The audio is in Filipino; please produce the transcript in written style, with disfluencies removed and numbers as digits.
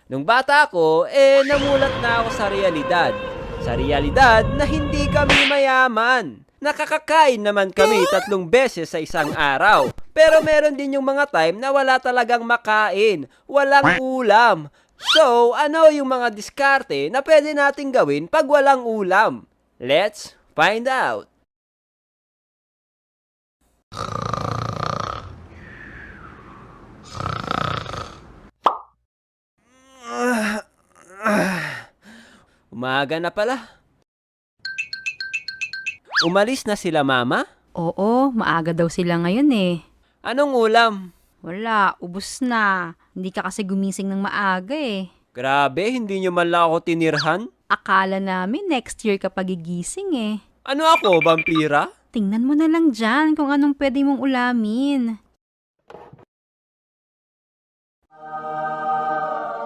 Nung bata ako, namulat na ako sa realidad. Sa realidad na hindi kami mayaman. Nakakakain naman kami 3 beses sa isang araw. Pero meron din yung mga time na wala talagang makain. Walang ulam. So, ano yung mga diskarte na pwede nating gawin pag walang ulam? Let's find out! Umaga na pala. Umalis na sila mama? Oo, maaga daw sila ngayon eh. Anong ulam? Wala, ubos na. Hindi ka kasi gumising ng maaga eh. Grabe, hindi nyo man lang ako tinirhan? Akala namin next year ka pagigising eh. Ano ako, vampira? Tingnan mo na lang dyan kung anong pwede mong ulamin.